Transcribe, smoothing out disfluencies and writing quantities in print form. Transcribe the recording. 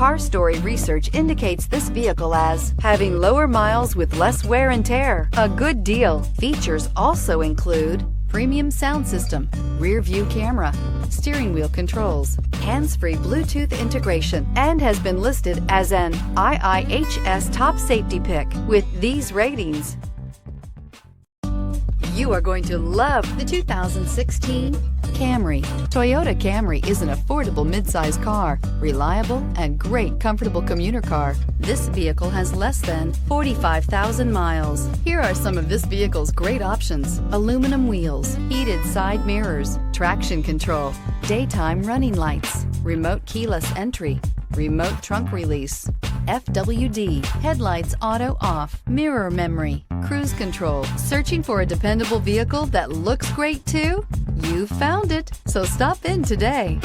Car Story research indicates this vehicle as having lower miles with less wear and tear. A good deal. Features also include premium sound system, rear view camera, steering wheel controls, hands-free Bluetooth integration, and has been listed as an IIHS top safety pick with these ratings. You are going to love the 2016 Camry. Toyota Camry is an affordable midsize car, reliable and great comfortable commuter car. This vehicle has less than 45,000 miles. Here are some of this vehicle's great options: aluminum wheels, heated side mirrors, traction control, daytime running lights, remote keyless entry, remote trunk release, FWD, headlights auto off, mirror memory, cruise control. Searching for a dependable vehicle that looks great too? You found it, so stop in today.